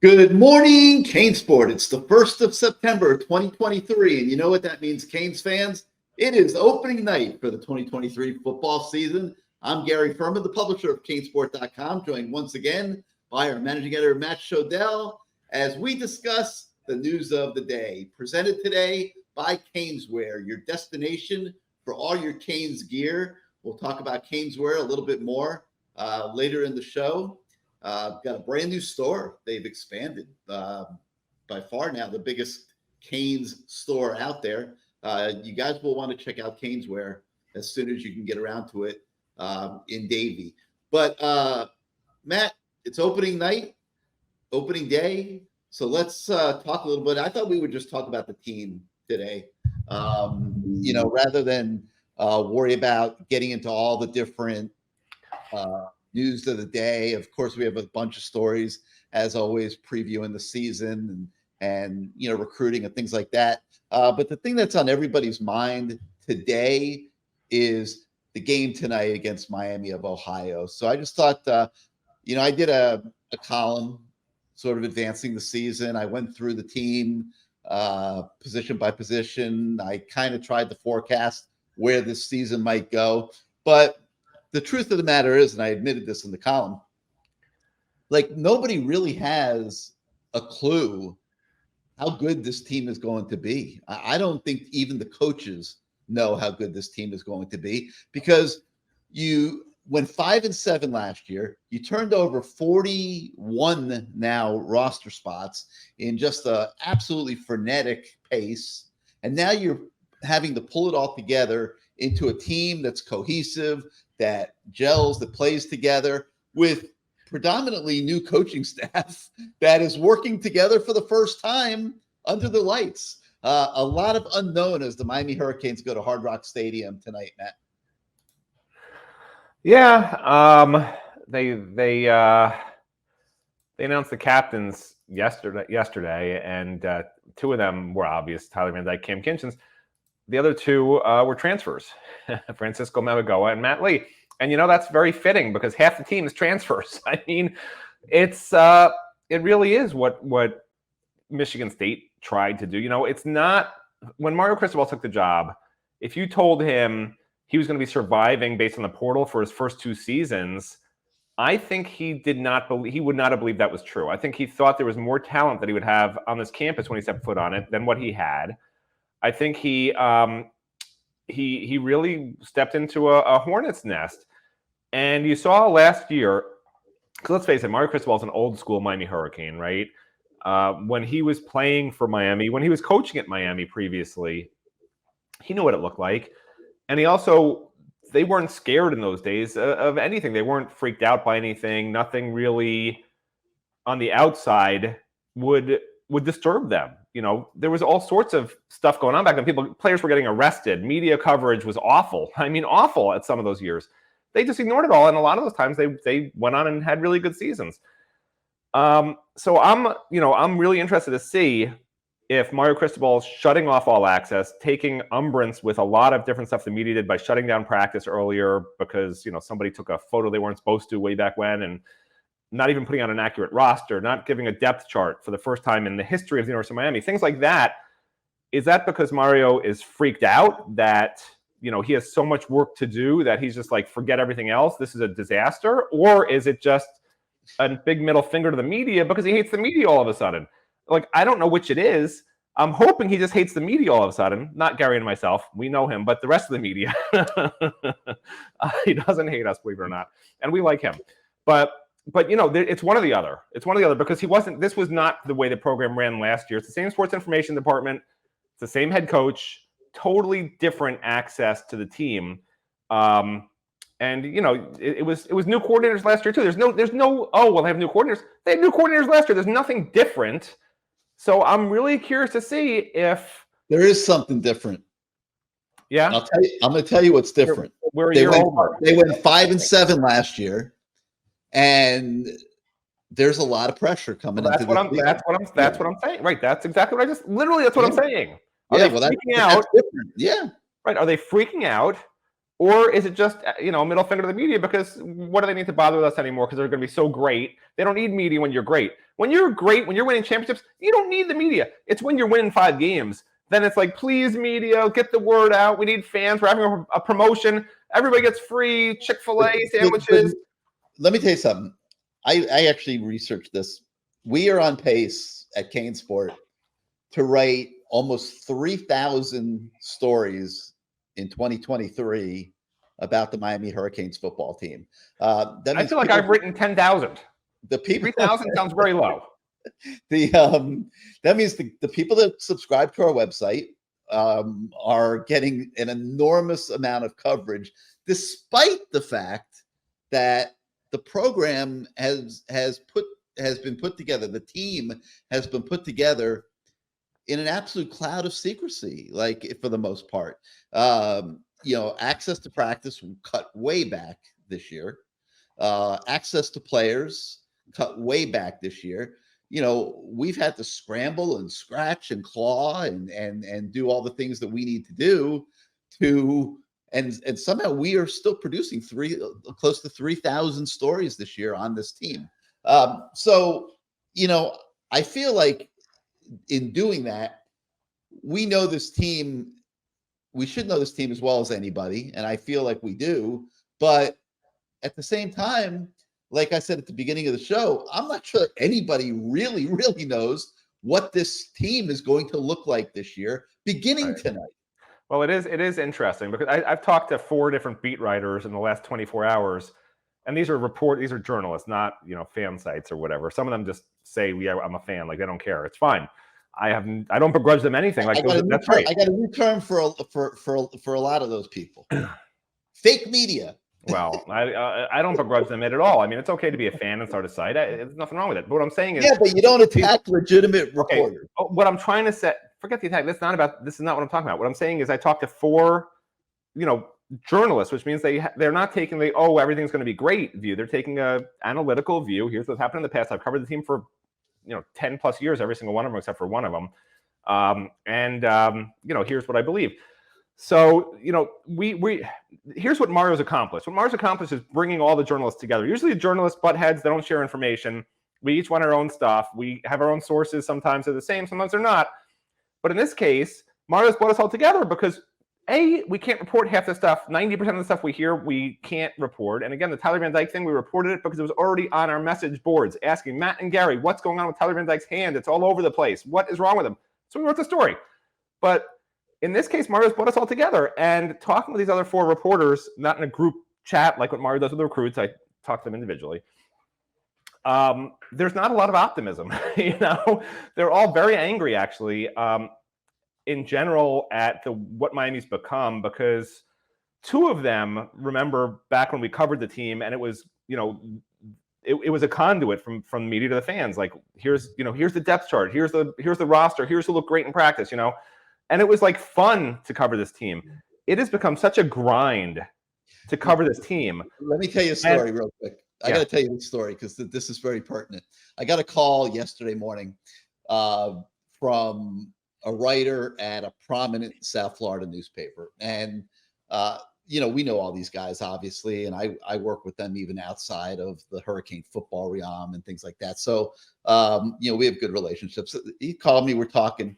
Good morning, CaneSport. It's the 1st of September, 2023. And you know what that means, Canes fans? It is opening night for the 2023 football season. I'm Gary Ferman, the publisher of CaneSport.com, joined once again by our managing editor, Matt Shodell, as we discuss the news of the day. Presented today by Keynesware, your destination for all your Canes gear. We'll talk about Keynesware a little bit more later in the show. Got a brand new store. They've expanded by far now, the biggest Canes store out there. You guys will want to check out Keynesware as soon as you can get around to it in Davie. But Matt, it's opening night, opening day. So let's talk a little bit. I thought we would just talk about the team today, rather than worry about getting into all the different news of the day. Of course, we have a bunch of stories, as always, previewing the season and recruiting and things like that. But the thing that's on everybody's mind today is the game tonight against Miami of Ohio. So I just thought, I did a column sort of advancing the season. I went through the team position by position. I kind of tried to forecast where this season might go. But the truth of the matter is, and I admitted this in the column, like nobody really has a clue how good this team is going to be. I don't think even the coaches know how good this team is going to be, because you went 5-7 last year. You turned over 41 now roster spots in just an absolutely frenetic pace. And now you're having to pull it all together into a team that's cohesive, that gels, that plays together with predominantly new coaching staff that is working together for the first time under the lights. A lot of unknown as the Miami Hurricanes go to Hard Rock Stadium tonight, Matt. Yeah, they announced the captains yesterday, and two of them were obvious: Tyler Van Dyke, Cam Kinchens. The other two were transfers, Francisco Mamagoa and Matt Lee. And, that's very fitting because half the team is transfers. I mean, it really is what Michigan State tried to do. It's not – when Mario Cristobal took the job, if you told him he was going to be surviving based on the portal for his first two seasons, I think he would not have believed that was true. I think he thought there was more talent that he would have on this campus when he stepped foot on it than what he had. I think he really stepped into a hornet's nest. And you saw last year, because let's face it, Mario Cristobal is an old school Miami Hurricane, right? When he was playing for Miami, when he was coaching at Miami previously, he knew what it looked like. And they weren't scared in those days of anything. They weren't freaked out by anything. Nothing really on the outside would disturb them. There was all sorts of stuff going on back then. Players were getting arrested. Media coverage was awful. I mean, awful at some of those years. They just ignored it all. And a lot of those times they went on and had really good seasons. So I'm really interested to see if Mario Cristobal is shutting off all access, taking umbrance with a lot of different stuff the media did by shutting down practice earlier because, somebody took a photo they weren't supposed to way back when, and not even putting out an accurate roster, not giving a depth chart for the first time in the history of the University of Miami, things like that. Is that because Mario is freaked out that, he has so much work to do that he's just like, forget everything else, this is a disaster? Or is it just a big middle finger to the media because he hates the media all of a sudden? Like, I don't know which it is. I'm hoping he just hates the media all of a sudden. Not Gary and myself. We know him, but the rest of the media. He doesn't hate us, believe it or not. And we like him. But it's one or the other. It's one or the other, because this was not the way the program ran last year. It's the same sports information department. It's the same head coach, totally different access to the team. And it was new coordinators last year too. There's no, they have new coordinators. They had new coordinators last year. There's nothing different. So I'm really curious to see if there is something different. Yeah. I'm going to tell you what's different. They went 5-7 last year. And there's a lot of pressure coming into this. That's what I'm saying. Right. That's exactly what that's what I'm saying. Are they freaking out? That's different. Yeah. Right. Are they freaking out Or is it just, a middle finger to the media? Because what do they need to bother with us anymore? Because they're going to be so great. They don't need media when you're great. When you're great, when you're winning championships, you don't need the media. It's when you're winning 5 games. Then it's like, please, media, get the word out. We need fans. We're having a promotion. Everybody gets free Chick-fil-A sandwiches. Let me tell you something. I actually researched this. We are on pace at CaneSport to write almost 3,000 stories in 2023 about the Miami Hurricanes football team. I feel like I've written 10,000. The people 3,000 sounds very low. That means the people that subscribe to our website are getting an enormous amount of coverage, despite the fact that the program has been put together. The team has been put together in an absolute cloud of secrecy, like for the most part. Access to practice cut way back this year. Access to players cut way back this year. We've had to scramble and scratch and claw and do all the things that we need to do and somehow we are still producing close to 3,000 stories this year on this team. So I feel like in doing that, we know this team. We should know this team as well as anybody, and I feel like we do. But at the same time, like I said at the beginning of the show, I'm not sure anybody really, really knows what this team is going to look like this year, beginning tonight. Well, it is interesting because I've talked to 4 different beat writers in the last 24 hours, and these are journalists, not fan sites or whatever. Some of them just say, "Yeah, I'm a fan." Like they don't care. It's fine. I don't begrudge them anything. Like that's great. I got a new term for a lot of those people. Fake media. Well, I don't begrudge them it at all. I mean, it's okay to be a fan and start a site. There's nothing wrong with it. But what I'm saying is, but you don't attack legitimate reporters. Okay. What I'm trying to say, forget the attack. This is not what I'm talking about. What I'm saying is, I talked to 4, journalists, which means they're not taking everything's going to be great view. They're taking a analytical view. Here's what's happened in the past. I've covered the team for 10 plus years, every single one of them except for one of them. Here's what I believe. So, here's what Mario's accomplished. What Mario's accomplished is bringing all the journalists together. Usually the journalists butt heads, they don't share information. We each want our own stuff. We have our own sources. Sometimes they're the same, sometimes they're not. But in this case, Mario's brought us all together because we can't report half the stuff. 90% of the stuff we hear, we can't report. And again, the Tyler Van Dyke thing, we reported it because it was already on our message boards asking Matt and Gary, what's going on with Tyler Van Dyke's hand? It's all over the place. What is wrong with him? So we wrote the story. But in this case, Mario's brought us all together and talking with these other 4 reporters, not in a group chat like what Mario does with the recruits. I talk to them individually. There's not a lot of optimism. They're all very angry, actually. In general at what Miami's become, because 2 of them remember back when we covered the team and it was, it was a conduit from media to the fans. Like here's the depth chart, here's the roster, here's who look great in practice, and it was like fun to cover this team. It has become such a grind to cover this team. Let me tell you a story real quick. I got to tell you this story because this is very pertinent. I got a call yesterday morning from a writer at a prominent South Florida newspaper. And, we know all these guys, obviously, and I work with them even outside of the Hurricane football realm and things like that. So, we have good relationships. He called me, we're talking.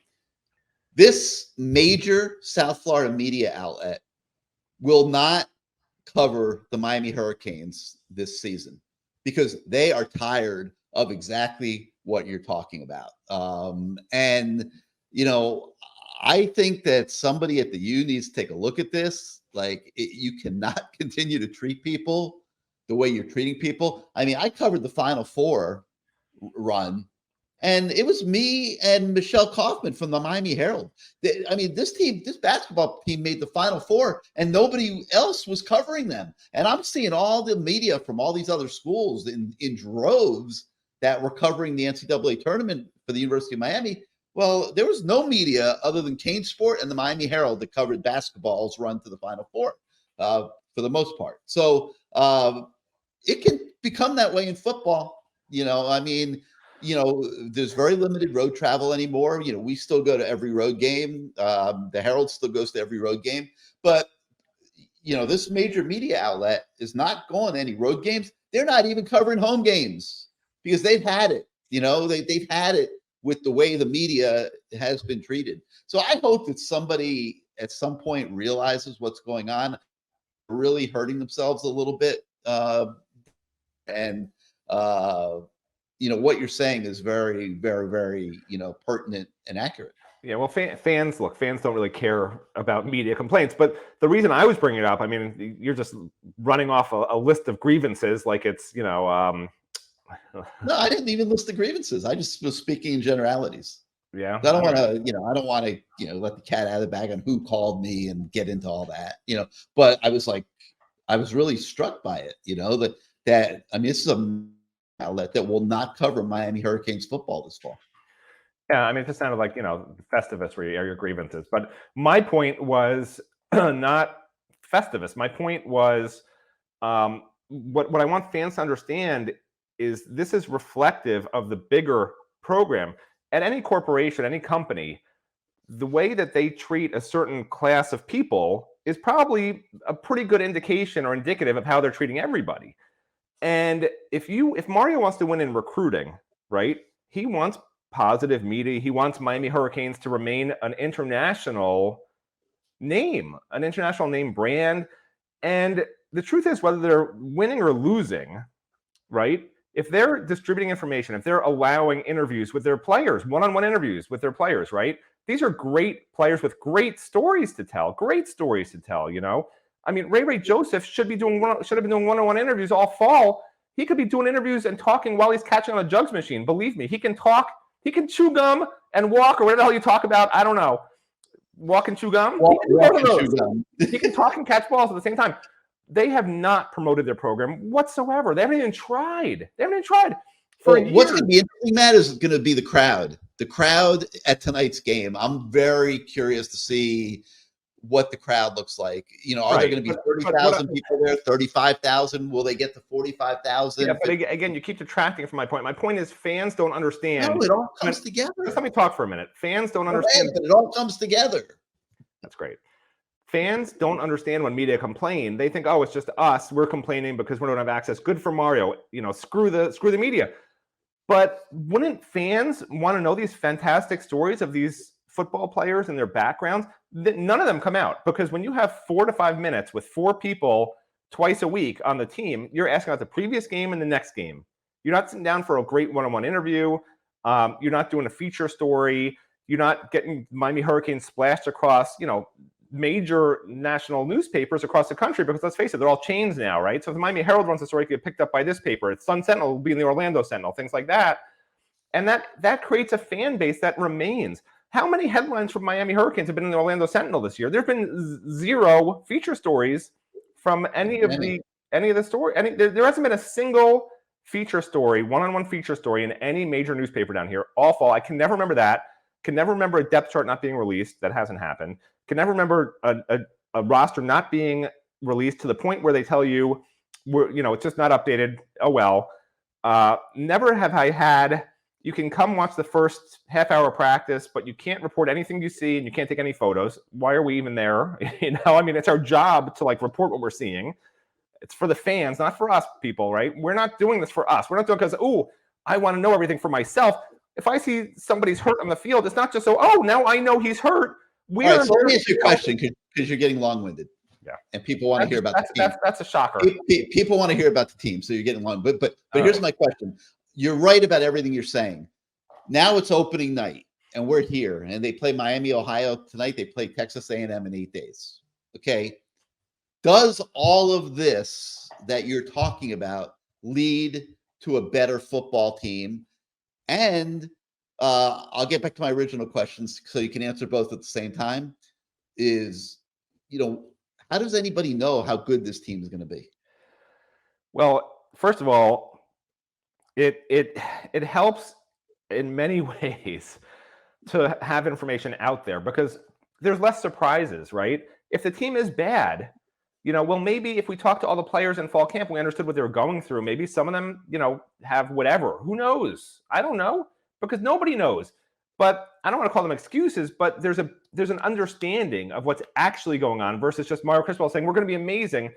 This major South Florida media outlet will not cover the Miami Hurricanes this season because they are tired of exactly what you're talking about. I think that somebody at the U needs to take a look at this. Like, you cannot continue to treat people the way you're treating people. I mean, I covered the Final Four run, and it was me and Michelle Kaufman from the Miami Herald. This basketball team made the Final Four, and nobody else was covering them. And I'm seeing all the media from all these other schools in droves that were covering the NCAA tournament for the University of Miami. Well, there was no media other than CaneSport and the Miami Herald that covered basketball's run to the Final Four for the most part. So it can become that way in football. There's very limited road travel anymore. We still go to every road game. The Herald still goes to every road game. But, this major media outlet is not going to any road games. They're not even covering home games because they've had it. They've had it with the way the media has been treated. So I hope that somebody at some point realizes what's going on, really hurting themselves a little bit. And what you're saying is very, very, very, pertinent and accurate. Yeah, well, fans don't really care about media complaints. But the reason I was bringing it up, I mean, you're just running off a list of grievances like it's, No, I didn't even list the grievances. I just was speaking in generalities. Yeah. I don't want to, let the cat out of the bag on who called me and get into all that, but I was really struck by it, that I mean, this is an outlet that will not cover Miami Hurricanes football this fall. Yeah, I mean, it just sounded like, Festivus where you air your grievances. But my point was not Festivus. My point was what I want fans to understand is this is reflective of the bigger program. At any corporation, any company, the way that they treat a certain class of people is probably a pretty good indication or indicative of how they're treating everybody. And if Mario wants to win in recruiting, right, he wants positive media. He wants Miami Hurricanes to remain an international name brand. And the truth is, whether they're winning or losing, right, if they're distributing information, if they're allowing interviews with their players, one-on-one interviews with their players, right, these are great players with great stories to tell, I mean, Ray Joseph should have been doing one-on-one interviews all fall. He could be doing interviews and talking while he's catching on a jugs machine. Believe me, he can talk. He can chew gum and walk, or whatever the hell you talk about. I don't know. Walk and chew gum? He can talk and catch balls at the same time. They have not promoted their program whatsoever. They haven't even tried. What's going to be interesting, Matt, is going to be the crowd. The crowd at tonight's game. I'm very curious to see what the crowd looks like. Are there going to be 30,000 people there? 35,000? Will they get to 45,000? Yeah, but again, you keep detracting from my point. My point is fans don't understand. No, it all comes together. Just let me talk for a minute. Fans don't understand. But it all comes together. That's great. Fans don't understand when media complain. They think, oh, it's just us. We're complaining because we don't have access. Good for Mario. Screw the media. But wouldn't fans want to know these fantastic stories of these football players and their backgrounds? None of them come out, because when you have 4 to 5 minutes with 4 people twice a week on the team, you're asking about the previous game and the next game. You're not sitting down for a great one-on-one interview. You're not doing a feature story. You're not getting Miami Hurricanes splashed across, major national newspapers across the country, because let's face it, they're all chains now, right? So if the Miami Herald runs a story, it can get picked up by this paper. It's Sun Sentinel will be in the Orlando Sentinel, things like that. And that creates a fan base that remains. How many headlines from Miami Hurricanes have been in the Orlando Sentinel this year? There have been 0 feature stories from any of the story. There hasn't been a single feature story, one-on-one feature story in any major newspaper down here all fall. I can never remember that. Can never remember a depth chart not being released. That hasn't happened. Can never remember a roster not being released to the point where they tell you, it's just not updated. Oh, well. Never have I had, you can come watch the first half-hour practice, but you can't report anything you see and you can't take any photos. Why are we even there? I mean, it's our job to report what we're seeing. It's for the fans, not for us people, right? We're not doing this for us. We're not doing it because, I want to know everything for myself. If I see somebody's hurt on the field, it's not just now I know he's hurt. All right, so let me ask you a question, because you're getting long-winded. Yeah. And people want to hear about the team. That's a shocker. People want to hear about the team, so you're getting long. But here's my question. You're right about everything you're saying. Now it's opening night, and we're here, and they play Miami, Ohio tonight. They play Texas A&M in 8 days. Okay. Does all of this that you're talking about lead to a better football team? And I'll get back to my original questions so you can answer both at the same time. Is, how does anybody know how good this team is going to be? Well, first of all, it helps in many ways to have information out there, because there's less surprises, right? If the team is bad, maybe if we talk to all the players in fall camp, we understood what they were going through. Maybe some of them, have whatever. Who knows? I don't know, because nobody knows. But I don't want to call them excuses, but there's a there's an understanding of what's actually going on versus just Mario Cristobal saying we're going to be amazing.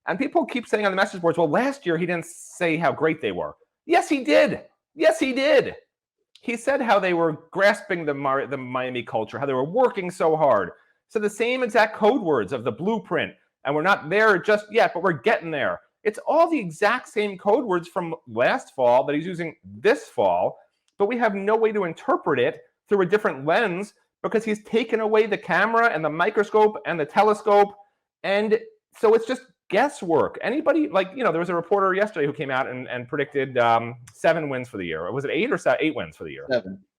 And people keep saying on the message boards, well, last year he didn't say how great they were. Yes, he did. Yes, he did. He said how they were grasping the Miami culture, how they were working so hard. So the same exact code words of the blueprint, and we're not there just yet, but we're getting there. It's all the exact same code words from last fall that he's using this fall, but we have no way to interpret it through a different lens because he's taken away the camera and the microscope and the telescope. And so it's just guesswork. Anybody, like, there was a reporter yesterday who came out and predicted 7 wins for the year. Was it 8 or 8 wins for the year?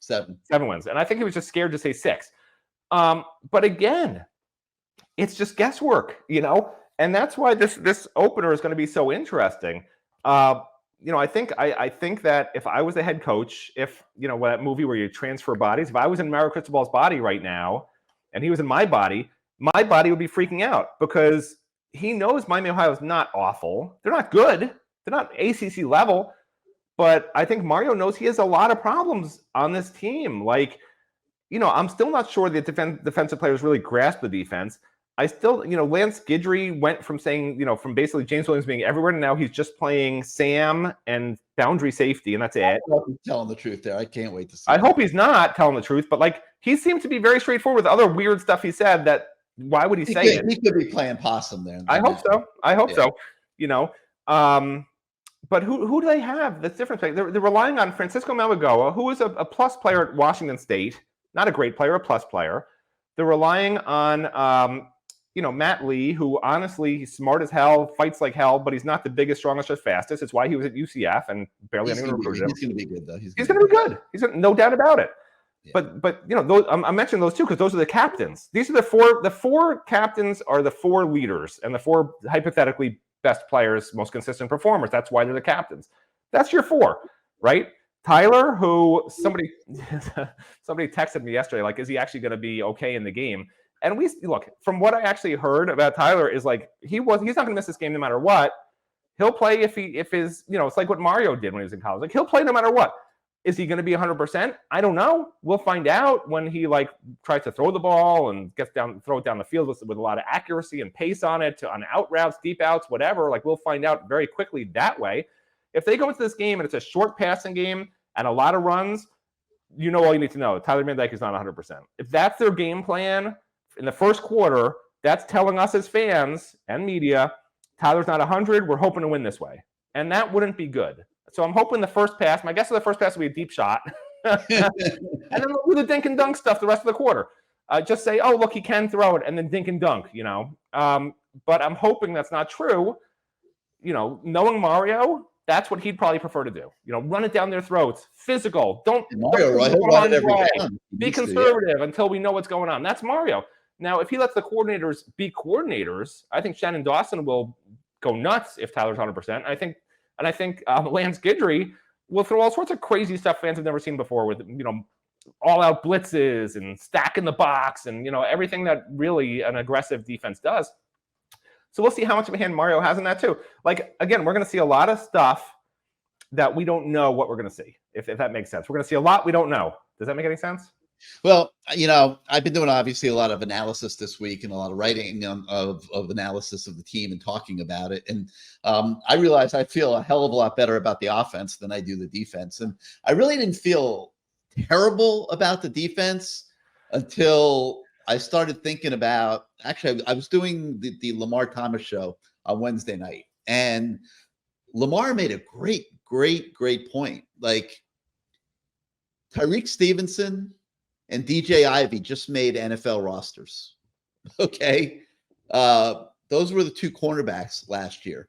7 wins. And I think he was just scared to say 6. But again, it's just guesswork, and that's why this opener is going to be so interesting. I think that if I was the head coach, if that movie where you transfer bodies, if I was in Mario Cristobal's body right now, and he was in my body would be freaking out because he knows Miami, Ohio is not awful. They're not good. They're not ACC level, but I think Mario knows he has a lot of problems on this team. Like, I'm still not sure the defensive players really grasp the defense. I still, Lance Guidry went from saying, from basically James Williams being everywhere to now he's just playing Sam and boundary safety, and that's it. I hope he's telling the truth there. I can't wait to see. I hope he's not telling the truth, but like he seemed to be very straightforward with other weird stuff he said. That why would he say it? He could be playing possum there. I hope so. But who do they have that's different? They're relying on Francisco Mamagoa, who is a plus player at Washington State, not a great player, a plus player. They're relying on Matt Lee, who honestly, he's smart as hell, fights like hell, but he's not the biggest, strongest, or fastest. It's why he was at UCF and barely anyone recruited him. He's going to be good, though. He's going to be good. He's no doubt about it. Yeah. But I mentioned those two because those are the captains. These are the four captains are the 4 leaders and the 4 hypothetically best players, most consistent performers. That's why they're the captains. That's your 4, right? Tyler, who somebody texted me yesterday, like, is he actually going to be okay in the game? And look, from what I actually heard about Tyler is like he's not going to miss this game no matter what. He'll play if his it's like what Mario did when he was in college. Like he'll play no matter what. Is he going to be 100%? I don't know. We'll find out when he tries to throw the ball and throw it down the field with a lot of accuracy and pace on it on out routes, deep outs, whatever. Like we'll find out very quickly that way. If they go into this game and it's a short passing game and a lot of runs, all you need to know. Tyler Van Dyke is not 100%. If that's their game plan in the first quarter, that's telling us as fans and media, Tyler's not 100. We're hoping to win this way. And that wouldn't be good. So I'm hoping the first pass, my guess is the first pass will be a deep shot. And then we'll do the dink and dunk stuff the rest of the quarter. Just say, oh, look, he can throw it, and then dink and dunk, But I'm hoping that's not true. Knowing Mario, that's what he'd probably prefer to do. Run it down their throats. Physical. Don't be conservative until we know what's going on. That's Mario. Now, if he lets the coordinators be coordinators, I think Shannon Dawson will go nuts if Tyler's 100%. And I think Lance Guidry will throw all sorts of crazy stuff fans have never seen before with, all-out blitzes and stacking the box and, everything that really an aggressive defense does. So we'll see how much of a hand Mario has in that too. Like, again, we're going to see a lot of stuff that we don't know what we're going to see, if that makes sense. We're going to see a lot we don't know. Does that make any sense? Well, I've been doing obviously a lot of analysis this week and a lot of writing of analysis of the team and talking about it. And I realized I feel a hell of a lot better about the offense than I do the defense. And I really didn't feel terrible about the defense until I started thinking about, actually, I was doing the Lamar Thomas show on Wednesday night. And Lamar made a great point. Like Tyreek Stevenson and DJ Ivey just made NFL rosters. Okay. Those were the 2 cornerbacks last year.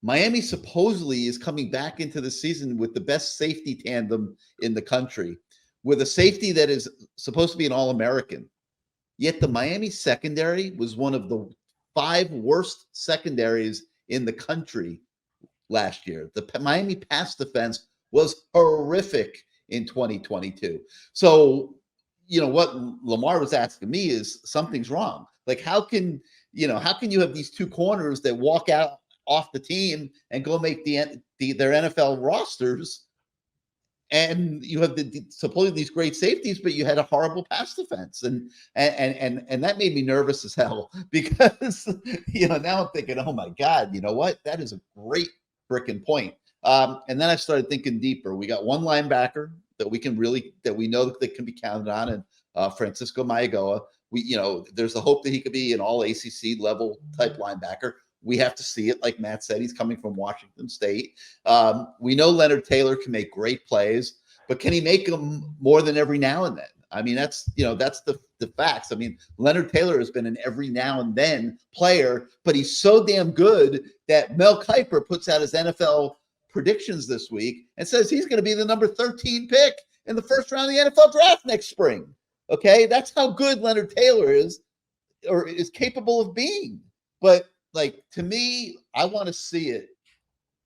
Miami supposedly is coming back into the season with the best safety tandem in the country, with a safety that is supposed to be an All-American. Yet the Miami secondary was one of the 5 worst secondaries in the country last year. The Miami pass defense was horrific in 2022. So, what Lamar was asking me is something's wrong. Like, how can you have these 2 corners that walk out off the team and go make their NFL rosters, and you have supposedly these great safeties, but you had a horrible pass defense, and that made me nervous as hell because now I'm thinking, oh my God, you know what? That is a great frickin' point. And then I started thinking deeper. We got one linebacker that we know that can be counted on, and Francisco Mayagoa. There's the hope that he could be an all ACC level type linebacker. We have to see it. Like Matt said, he's coming from Washington State. We know Leonard Taylor can make great plays, but can he make them more than every now and then? I mean, that's the facts. I mean, Leonard Taylor has been an every now and then player, but he's so damn good that Mel Kiper puts out his NFL predictions this week and says he's going to be the number 13 pick in the first round of the NFL draft next spring. Okay, that's how good Leonard Taylor is, or is capable of being. But to me, I want to see it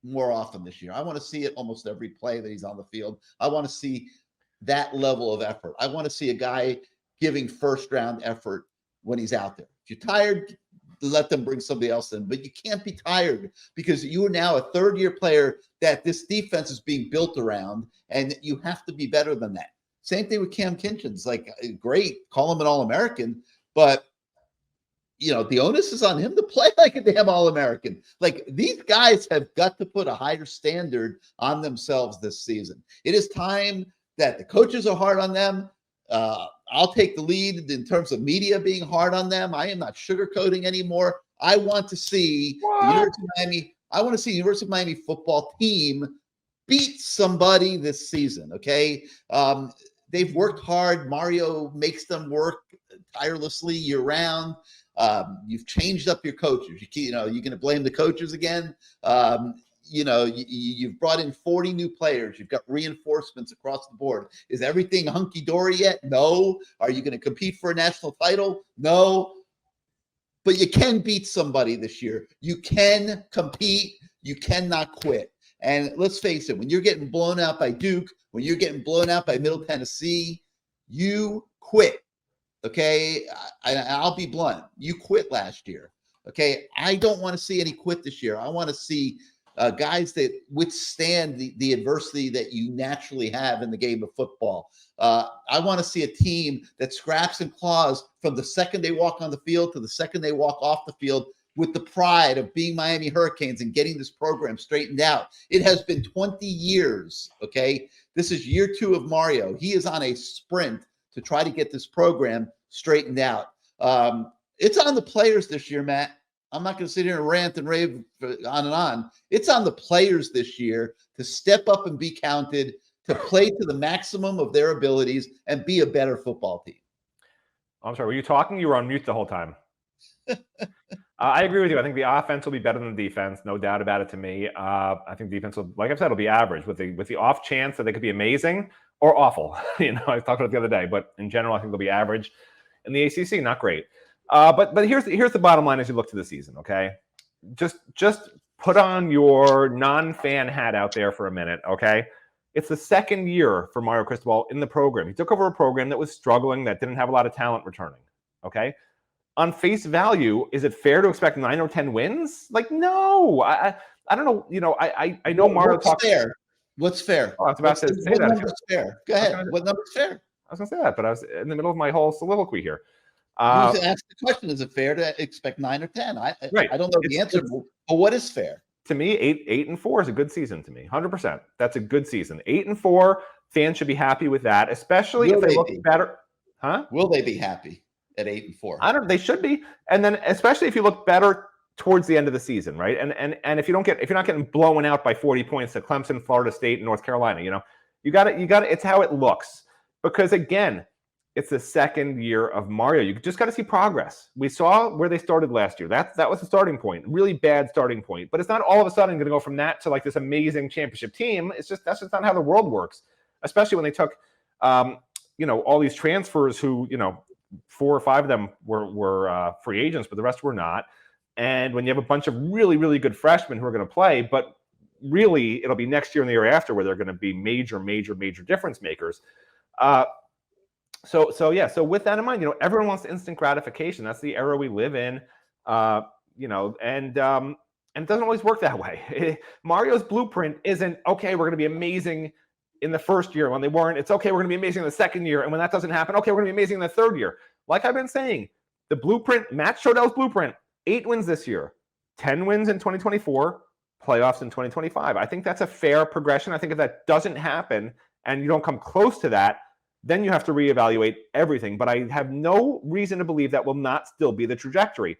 more often this year. I want to see it almost every play that he's on the field. I want to see that level of effort. I want to see a guy giving first round effort when he's out there. If you're tired, let them bring somebody else in, but you can't be tired because you are now a third year player that this defense is being built around, and you have to be better than that. Same thing with Cam Kinchins. Great, call him an All-American, but the onus is on him to play like a damn All-American. These guys have got to put a higher standard on themselves this season. It is time that the coaches are hard on them. I'll take the lead in terms of media being hard on them. I am not sugarcoating anymore. I want to see the University of Miami. I want to see the University of Miami football team beat somebody this season. Okay. They've worked hard. Mario makes them work tirelessly year round. You've changed up your coaches. You're going to blame the coaches again. You've brought in 40 new players. You've got reinforcements across the board. Is everything hunky-dory yet? No. Are you going to compete for a national title? No. But you can beat somebody this year. You can compete. You cannot quit. And let's face it, when you're getting blown out by Duke, when you're getting blown out by Middle Tennessee, you quit. Okay, I'll be blunt. You quit last year. Okay, I don't want to see any quit this year. I want to see guys that withstand the adversity that you naturally have in the game of football. I want to see a team that scraps and claws from the second they walk on the field to the second they walk off the field with the pride of being Miami Hurricanes and getting this program straightened out. It has been 20 years, okay? This is year 2 of Mario. He is on a sprint to try to get this program straightened out. It's on the players this year, Matt. I'm not going to sit here and rant and rave on and on. It's on the players this year to step up and be counted, to play to the maximum of their abilities and be a better football team. I'm sorry, were you talking? You were on mute the whole time. I agree with you. I think the offense will be better than the defense, no doubt about it to me. I think defense will, like I've said, will be average with the off chance that they could be amazing or awful. I talked about it the other day, but in general, I think they'll be average. In the ACC, not great. But here's the bottom line as you look to the season, okay? Just put on your non-fan hat out there for a minute, okay? It's the second year for Mario Cristobal in the program. He took over a program that was struggling, that didn't have a lot of talent returning, okay? On face value, is it fair to expect 9 or 10 wins? No. I don't know. I know Mario talks. Fair? What's fair? Oh, I was about to say what that. Number's fair? Go ahead. What number's fair? I was going to say that, but I was in the middle of my whole soliloquy here. You ask the question: is it fair to expect 9 or 10? I don't know the answer, but what is fair? To me, 8-4 is a good season. To me, 100%. That's a good season. 8-4, fans should be happy with that, especially if they look better. Huh? Will they be happy at 8-4? They should be, and then especially if you look better towards the end of the season, right? And if you're not getting blown out by 40 points to Clemson, Florida State, and North Carolina, you got it. It's how it looks, because again, it's the second year of Mario. You just got to see progress. We saw where they started last year. That was the starting point, really bad starting point. But it's not all of a sudden going to go from that to this amazing championship team. That's just not how the world works. Especially when they took, all these transfers who 4 or 5 of them were free agents, but the rest were not. And when you have a bunch of really, really good freshmen who are going to play, but really it'll be next year and the year after where they're going to be major, major, major difference makers. So with that in mind, everyone wants instant gratification. That's the era we live in, and it doesn't always work that way. Mario's blueprint isn't, okay, we're going to be amazing in the first year. When they weren't, it's okay, we're going to be amazing in the second year. And when that doesn't happen, okay, we're going to be amazing in the third year. Like I've been saying, the blueprint, Matt Shodell's blueprint, 8 wins this year, 10 wins in 2024, playoffs in 2025. I think that's a fair progression. I think if that doesn't happen and you don't come close to that, then you have to reevaluate everything. But I have no reason to believe that will not still be the trajectory.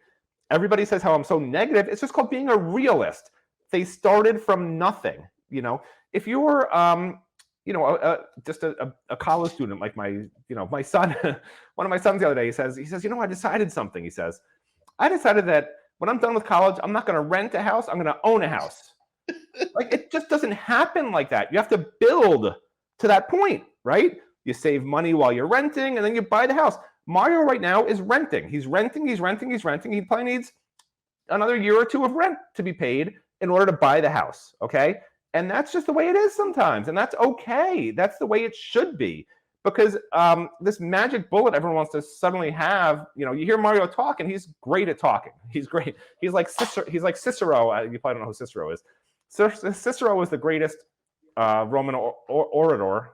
Everybody says how I'm so negative. It's just called being a realist. They started from nothing. If you were, just a college student like my son, one of my sons the other day, he says, I decided something. He says, I decided that when I'm done with college, I'm not going to rent a house. I'm going to own a house. Like, it just doesn't happen like that. You have to build to that point, right? You save money while you're renting, and then you buy the house. Mario right now is renting. He's renting. He probably needs another year or two of rent to be paid in order to buy the house, okay? And that's just the way it is sometimes, and that's okay. That's the way it should be, because this magic bullet everyone wants to suddenly have, you hear Mario talk, and he's great at talking. He's great. He's like Cicero. You probably don't know who Cicero is. Cicero was the greatest Roman orator.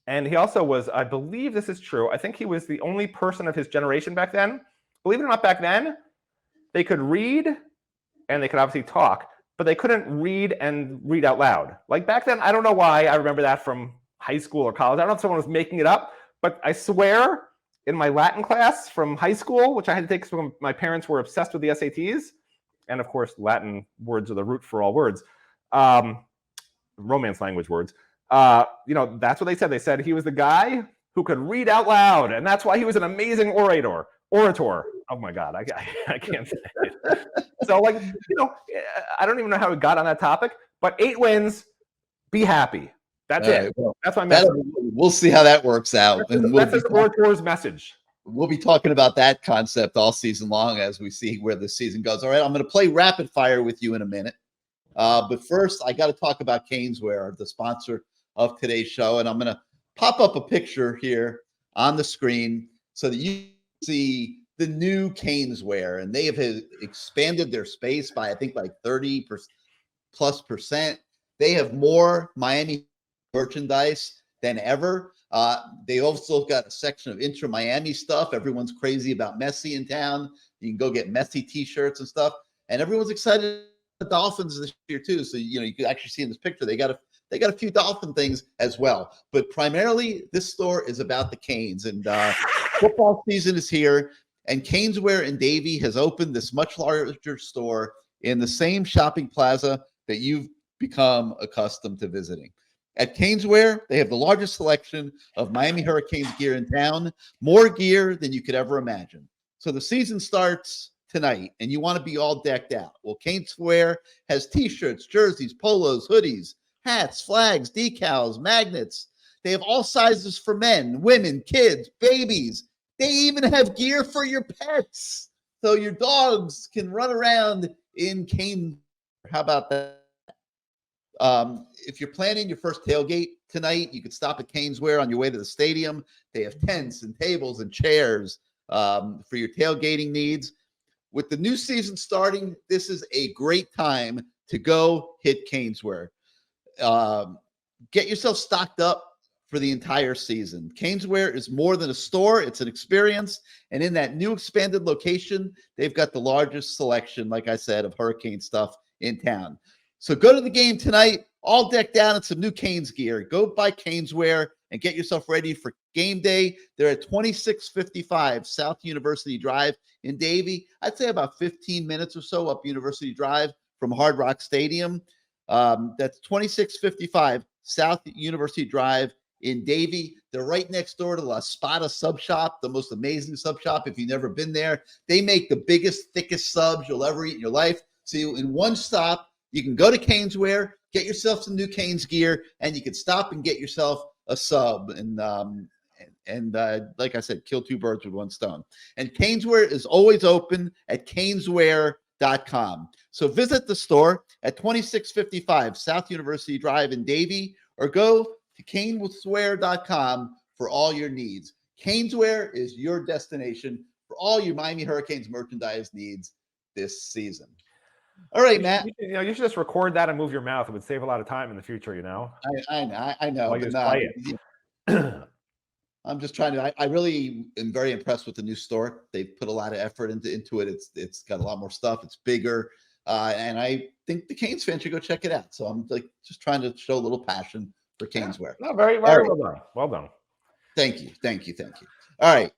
And he also was, I believe this is true, I think he was the only person of his generation back then. Believe it or not, back then, they could read and they could obviously talk, but they couldn't read and read out loud. Like back then, I don't know why I remember that from high school or college. I don't know if someone was making it up, but I swear in my Latin class from high school, which I had to take because my parents were obsessed with the SATs, and of course, Latin words are the root for all words, Romance language words. That's what they said. They said he was the guy who could read out loud, and that's why he was an amazing orator. Oh my God, I can't say it. So, I don't even know how we got on that topic, but 8 wins, be happy. That's it. Well, that's my message. We'll see how that works out. That's the orator's message. We'll be talking about that concept all season long as we see where the season goes. All right, I'm going to play rapid fire with you in a minute. But first, I got to talk about Keynesware, the sponsor of today's show. And I'm going to pop up a picture here on the screen so that you see the new Keynesware. And they have expanded their space by, I think, like 30+%. They have more Miami merchandise than ever. They also got a section of intra-Miami stuff. Everyone's crazy about Messi in town. You can go get Messi t-shirts and stuff. And everyone's excited the Dolphins this year too. So, you can actually see in this picture, they got a few Dolphin things as well. But primarily this store is about the Canes, and football season is here, and Keynesware in Davie has opened this much larger store in the same shopping plaza that you've become accustomed to visiting. At Keynesware, they have the largest selection of Miami Hurricanes gear in town, more gear than you could ever imagine. So the season starts tonight and you want to be all decked out. Well, Keynesware has t-shirts, jerseys, polos, hoodies, hats, flags, decals, magnets. They have all sizes for men, women, kids, babies. They even have gear for your pets, so your dogs can run around in Kane. How about that? If you're planning your first tailgate tonight, you could stop at Keynesware on your way to the stadium. They have tents and tables and chairs for your tailgating needs. With the new season starting, this is a great time to go hit Keynesware. Get yourself stocked up for the entire season. Keynesware is more than a store. It's an experience. And in that new expanded location, they've got the largest selection, like I said, of Hurricane stuff in town. So go to the game tonight, all decked out in some new Canes gear. Go buy Keynesware and get yourself ready for game day. They're at 2655 South University Drive in Davie. I'd say about 15 minutes or so up University Drive from Hard Rock Stadium. That's 2655 South University Drive in Davie. They're right next door to La Spada Sub Shop, the most amazing sub shop. If you've never been there, they make the biggest, thickest subs you'll ever eat in your life. So in one stop, you can go to Keynesware, get yourself some new Canes gear, and you can stop and get yourself a sub. And like I said, kill 2 birds with 1 stone. And Keynesware is always open at Keynesware.com. So visit the store at 2655 South University Drive in Davie, or go to Keynesware.com for all your needs. Keynesware is your destination for all your Miami Hurricanes merchandise needs this season. All right, Matt. You should just record that and move your mouth. It would save a lot of time in the future, I know, While you but just no, play it. I'm just trying to. I really am very impressed with the new store. They've put a lot of effort into it. It's got a lot more stuff. It's bigger, and I think the Canes fans should go check it out. So I'm like just trying to show a little passion for Keynesware. No, very, All very right. well done. Well done. Thank you. All right.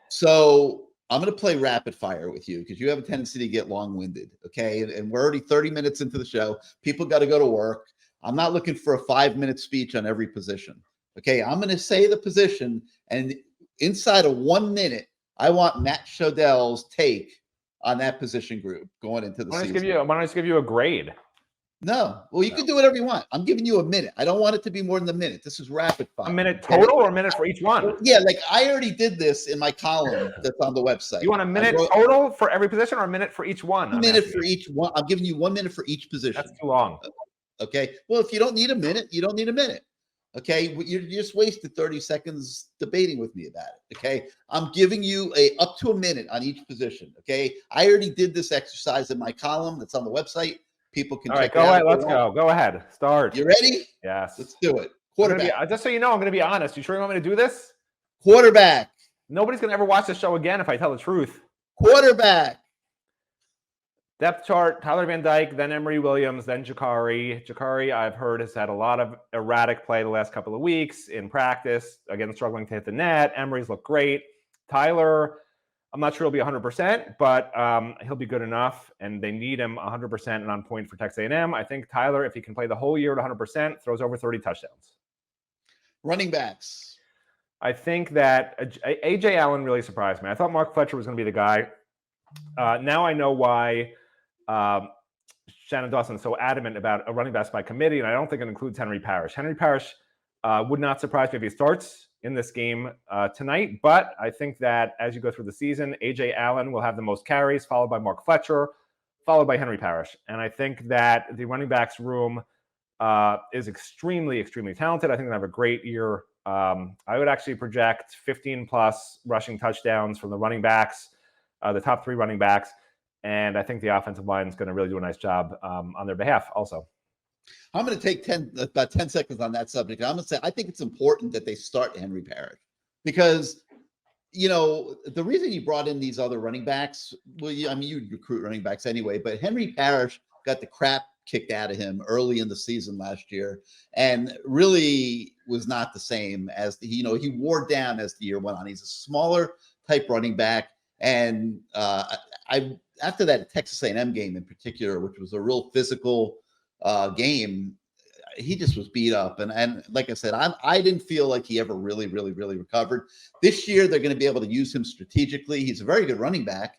So I'm going to play rapid fire with you because you have a tendency to get long-winded. Okay. And we're already 30 minutes into the show. People got to go to work. I'm not looking for a 5-minute speech on every position. Okay. I'm going to say the position, and inside of 1 minute, I want Matt Shodell's take on that position group going into the season. Why don't I just give you a grade? No. Well, you can do whatever you want. I'm giving you a minute. I don't want it to be more than a minute. This is rapid fire. A minute total or a minute for each one? Yeah, like I already did this in my column that's on the website. You want a minute total for every position or a minute for each one? A minute for each one. I'm giving you 1 minute for each position. That's too long. Okay. Well, if you don't need a minute, you don't need a minute. Okay. You just wasted 30 seconds debating with me about it. Okay. I'm giving you up to a minute on each position. Okay. I already did this exercise in my column that's on the website. People can check it out. All right, let's go. Go ahead. Start. You ready? Yes. Let's do it. Quarterback. Just so you know, I'm going to be honest. You sure you want me to do this? Quarterback. Nobody's going to ever watch this show again if I tell the truth. Quarterback. Depth chart, Tyler Van Dyke, then Emory Williams, then Jakari. Jakari, I've heard, has had a lot of erratic play the last couple of weeks in practice. Again, struggling to hit the net. Emory's looked great. Tyler, I'm not sure he'll be 100%, but he'll be good enough, and they need him 100% and on point for Texas A&M. I think Tyler, if he can play the whole year at 100%, throws over 30 touchdowns. Running backs. I think that A.J. Allen really surprised me. I thought Mark Fletcher was going to be the guy. Now I know why Shannon Dawson is so adamant about a running backs by committee, and I don't think it includes Henry Parrish. Henry Parrish would not surprise me if he starts in this game tonight, but I think that as you go through the season, A.J. Allen will have the most carries, followed by Mark Fletcher, followed by Henry Parrish. And I think that the running backs room is extremely, extremely talented. I think they have a great year. I would actually project 15-plus rushing touchdowns from the running backs, the top 3 running backs. And I think the offensive line is going to really do a nice job on their behalf also. I'm going to take about 10 seconds on that subject. I'm going to say I think it's important that they start Henry Parrish because, the reason you brought in these other running backs, well, you recruit running backs anyway, but Henry Parrish got the crap kicked out of him early in the season last year and really was not the same as he wore down as the year went on. He's a smaller type running back. And after that Texas A&M game in particular, which was a real physical game, he just was beat up. And like I said, I didn't feel like he ever really recovered. This year, they're going to be able to use him strategically. He's a very good running back.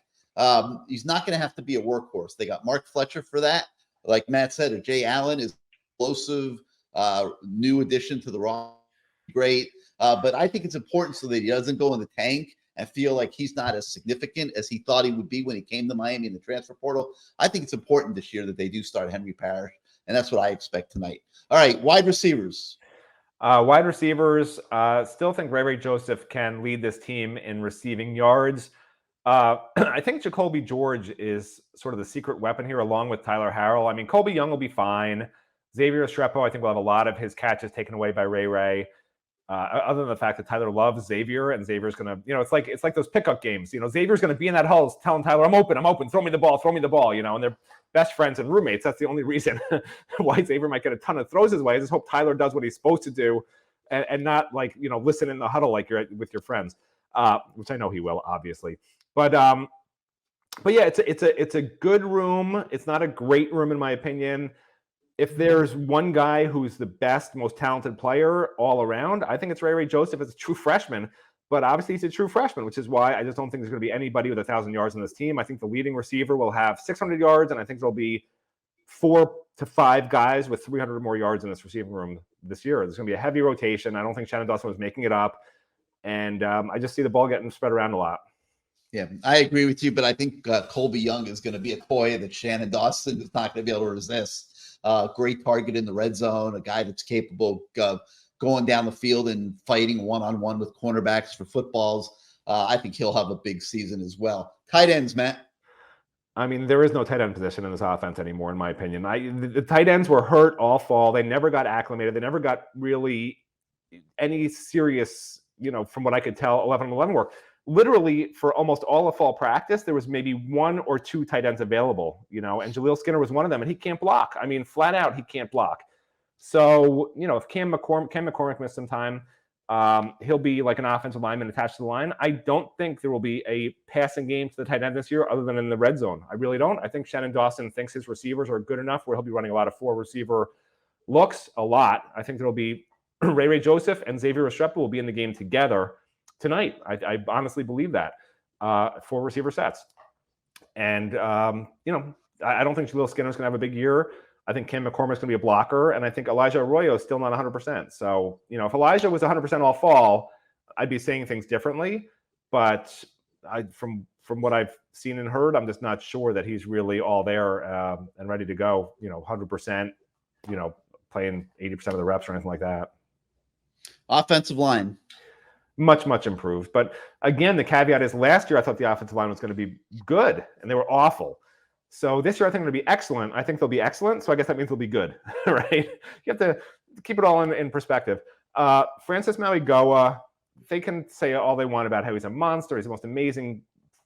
He's not going to have to be a workhorse. They got Mark Fletcher for that. Like Matt said, or Jay Allen is explosive, new addition to the roster. Great. But I think it's important so that he doesn't go in the tank and feel like he's not as significant as he thought he would be when he came to Miami in the transfer portal. I think it's important this year that they do start Henry Parrish, and that's what I expect tonight. All right, wide receivers. Still think Ray Joseph can lead this team in receiving yards. I think Jacoby George is sort of the secret weapon here, along with Tyler Harrell. I mean, Colby Young will be fine. Xavier Estrepo, I think, will have a lot of his catches taken away by Ray. Other than the fact that Tyler loves Xavier, and Xavier's going to, it's like those pickup games. Xavier's going to be in that huddle telling Tyler, I'm open, throw me the ball, and they're best friends and roommates. That's the only reason why Xavier might get a ton of throws his way. I just hope Tyler does what he's supposed to do and not listen in the huddle like you're with your friends, which I know he will, obviously. But yeah, it's a good room. It's not a great room in my opinion. If there's one guy who's the best, most talented player all around, I think it's Ray Joseph as a true freshman. But obviously he's a true freshman, which is why I just don't think there's going to be anybody with 1,000 yards on this team. I think the leading receiver will have 600 yards, and I think there'll be 4 to 5 guys with 300 or more yards in this receiving room this year. There's going to be a heavy rotation. I don't think Shannon Dawson was making it up. And I just see the ball getting spread around a lot. Yeah, I agree with you, but I think Colby Young is going to be a toy that Shannon Dawson is not going to be able to resist. Great target in the red zone, a guy that's capable of going down the field and fighting one-on-one with cornerbacks for footballs. I think he'll have a big season as well. Tight ends, Matt. I mean, there is no tight end position in this offense anymore, in my opinion. The tight ends were hurt all fall. They never got acclimated. They never got really any serious, from what I could tell, 11-11 work. Literally, for almost all of fall practice, there was maybe 1 or 2 tight ends available, and Jaleel Skinner was one of them, and he can't block. I mean, flat out, he can't block. So, if Cam McCormick missed some time, he'll be like an offensive lineman attached to the line. I don't think there will be a passing game to the tight end this year other than in the red zone. I really don't. I think Shannon Dawson thinks his receivers are good enough where he'll be running a lot of 4-receiver looks a lot. I think there'll be Ray Joseph and Xavier Restrepo will be in the game together tonight. I honestly believe that. 4-receiver sets. And, I don't think Jaleel Skinner's going to have a big year. I think Cam McCormick's going to be a blocker, and I think Elijah Arroyo is still not 100%. So, if Elijah was 100% all fall, I'd be saying things differently. But from what I've seen and heard, I'm just not sure that he's really all there and ready to go, 100%, playing 80% of the reps or anything like that. Offensive line. Much, much improved. But again, the caveat is last year I thought the offensive line was going to be good, and they were awful. So this year I think they're going to be excellent. I think they'll be excellent. So I guess that means they'll be good, right? You have to keep it all in perspective. Francis Mauigoa, they can say all they want about how he's a monster. He's the most amazing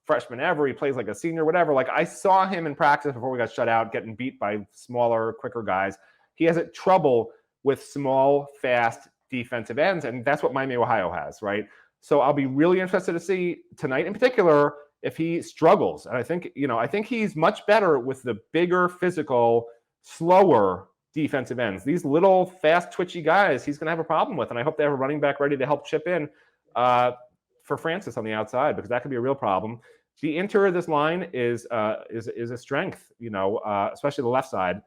freshman ever. He plays like a senior, whatever. Like, I saw him in practice before we got shut out, getting beat by smaller, quicker guys. He has trouble with small, fast defensive ends, and that's what Miami, Ohio has, right? So I'll be really interested to see tonight in particular if he struggles. And I think he's much better with the bigger, physical, slower defensive ends. These little, fast, twitchy guys, he's going to have a problem with. And I hope they have a running back ready to help chip in for Francis on the outside, because that could be a real problem. The interior of this line is a strength, especially the left side.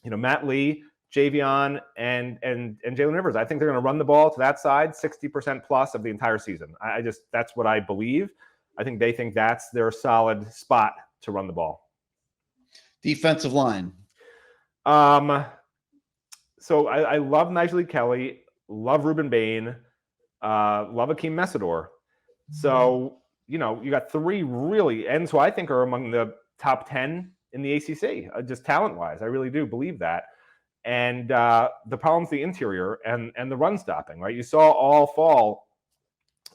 Matt Lee, Javion, and Jalen Rivers. I think they're going to run the ball to that side 60% plus of the entire season. That's what I believe. I think they think that's their solid spot to run the ball. Defensive line. So I love Nigel Kelly, love Ruben Bain, love Akeem Messidor. So, you got 3 really ends who I think are among the top 10 in the ACC, just talent-wise. I really do believe that. And the problem's the interior and the run stopping, right? You saw all fall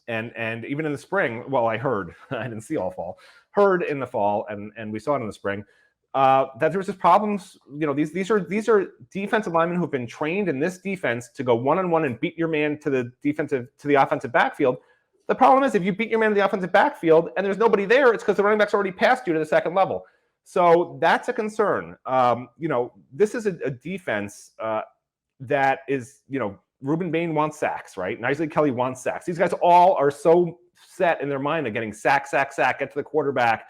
and even in the spring, well, I heard, I didn't see all fall, heard in the fall, and we saw it in the spring, that there's just problems. These are defensive linemen who've been trained in this defense to go one-on-one and beat your man to the offensive backfield. The problem is if you beat your man to the offensive backfield and there's nobody there, it's because the running back's already passed you to the second level. So that's a concern. This is a defense that is, Ruben Bain wants sacks, right? Nigel Kelly wants sacks. These guys all are so set in their mind of getting sack, get to the quarterback,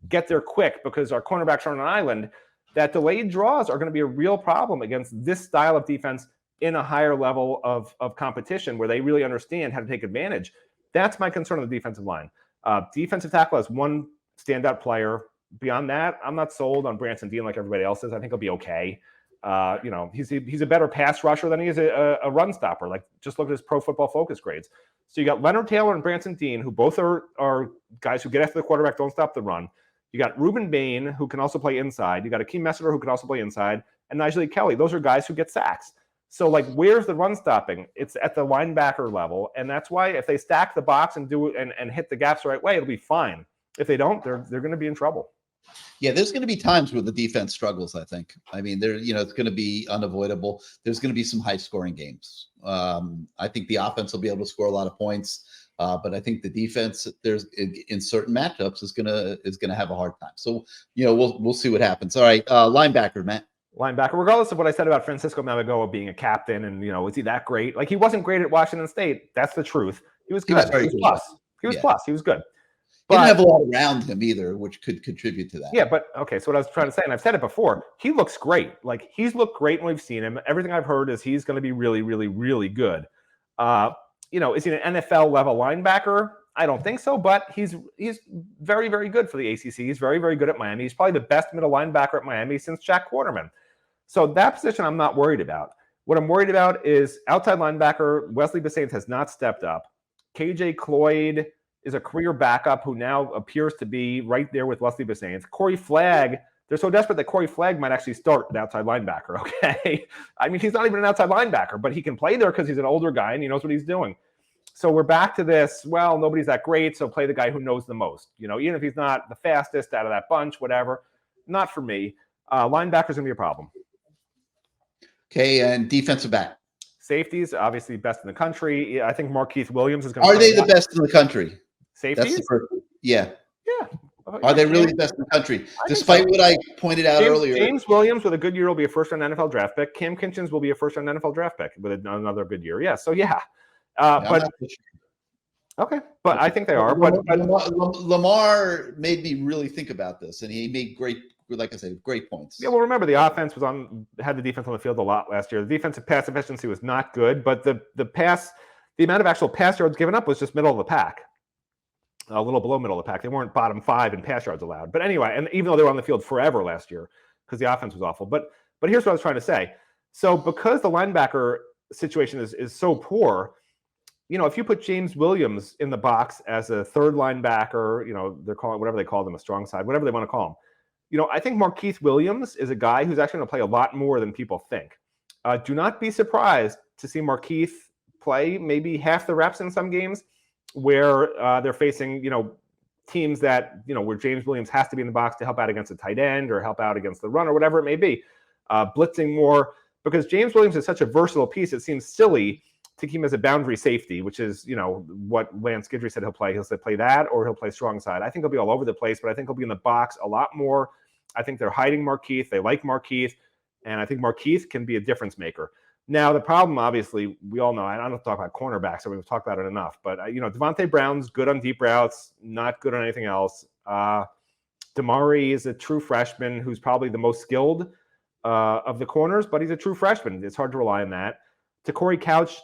get there quick because our cornerbacks are on an island, that delayed draws are going to be a real problem against this style of defense in a higher level of competition where they really understand how to take advantage. That's my concern on the defensive line. Defensive tackle has one standout player. Beyond that, I'm not sold on Branson Dean like everybody else is. I think he'll be okay. He's a better pass rusher than he is a run stopper. Like, just look at his Pro Football Focus grades. So you got Leonard Taylor and Branson Dean, who both are guys who get after the quarterback, don't stop the run. You got Ruben Bain, who can also play inside. You got Akeem Messidor, who can also play inside, and Nigel Kelly. Those are guys who get sacks. So, where's the run stopping? It's at the linebacker level, and that's why if they stack the box and do it and hit the gaps the right way, it'll be fine. If they don't, they're going to be in trouble. Yeah, there's going to be times where the defense struggles, I think. I mean, it's going to be unavoidable. There's going to be some high-scoring games. I think the offense will be able to score a lot of points, but I think the defense, in certain matchups, is going to have a hard time. So, we'll see what happens. All right, linebacker, Matt. Linebacker, regardless of what I said about Francisco Mauigoa being a captain and, is he that great? He wasn't great at Washington State. That's the truth. He was good. He was plus. He was plus. He was good. But he didn't have a lot around him either, which could contribute to that. Yeah, but okay. So what I was trying to say, and I've said it before, he looks great. He's looked great when we've seen him. Everything I've heard is he's going to be really, really, really good. Is he an NFL level linebacker? I don't think so, but he's very, very good for the ACC. He's very, very good at Miami. He's probably the best middle linebacker at Miami since Jack Quarterman. So that position I'm not worried about. What I'm worried about is outside linebacker. Wesley Bissainthe has not stepped up. KJ Cloyd is a career backup who now appears to be right there with Wesley Bissainthe. Corey Flagg, they're so desperate that Corey Flagg might actually start at outside linebacker, okay? I mean, he's not even an outside linebacker, but he can play there because he's an older guy and he knows what he's doing. So we're back to this, well, nobody's that great, so play the guy who knows the most. Even if he's not the fastest out of that bunch, whatever. Not for me. Linebacker's going to be a problem. Okay, and defensive back. Safeties, obviously best in the country. I think Markeith Williams is going to Are they the best in the country? Safeties? Yeah. Yeah. Are they really the best in the country? Despite what I pointed out earlier. James Williams with a good year will be a first-round NFL draft pick. Cam Kinchins will be a first-round NFL draft pick with another good year. Yeah, so yeah. But okay, but I think they are. But Lamar made me really think about this, and he made great, like I said, great points. Yeah, well, remember the offense had the defense on the field a lot last year. The defensive pass efficiency was not good, but the amount of actual pass yards given up was just middle of the pack, a little below middle of the pack. They weren't bottom 5 in pass yards allowed. But anyway, and even though they were on the field forever last year because the offense was awful. But here's what I was trying to say. So because the linebacker situation is so poor. If you put James Williams in the box as a third linebacker, they're calling whatever they call them, a strong side, whatever they want to call him. I think Markeith Williams is a guy who's actually going to play a lot more than people think. Do not be surprised to see Markeith play maybe half the reps in some games where they're facing, teams that, where James Williams has to be in the box to help out against a tight end or help out against the run or whatever it may be. Blitzing more, because James Williams is such a versatile piece, it seems silly to keep him as a boundary safety, which is, what Lance Guidry said he'll play. He'll play that or he'll play strong side. I think he'll be all over the place, but I think he'll be in the box a lot more. I think they're hiding Markeith. They like Markeith, and I think Markeith can be a difference maker. Now, the problem, obviously, we all know, I don't talk about cornerbacks, so we've talked about it enough, but, Devontae Brown's good on deep routes, not good on anything else. Damari is a true freshman who's probably the most skilled of the corners, but he's a true freshman. It's hard to rely on that. Corey Couch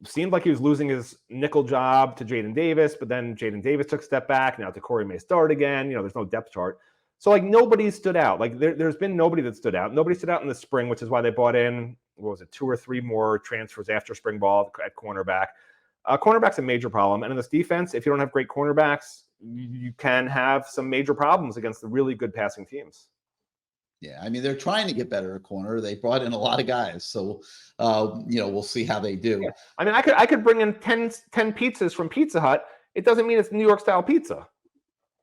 seemed like he was losing his nickel job to Jaden Davis, but then Jaden Davis took a step back. Now Corey may start again. There's no depth chart. So, nobody stood out. There's been nobody that stood out. Nobody stood out in the spring, which is why they bought in, 2 or 3 more transfers after spring ball at cornerback. Cornerback's a major problem. And in this defense, if you don't have great cornerbacks, you can have some major problems against the really good passing teams. Yeah, I mean, they're trying to get better at corner. They brought in a lot of guys. So, we'll see how they do. Yeah. I mean, I could bring in 10 pizzas from Pizza Hut. It doesn't mean it's New York style pizza.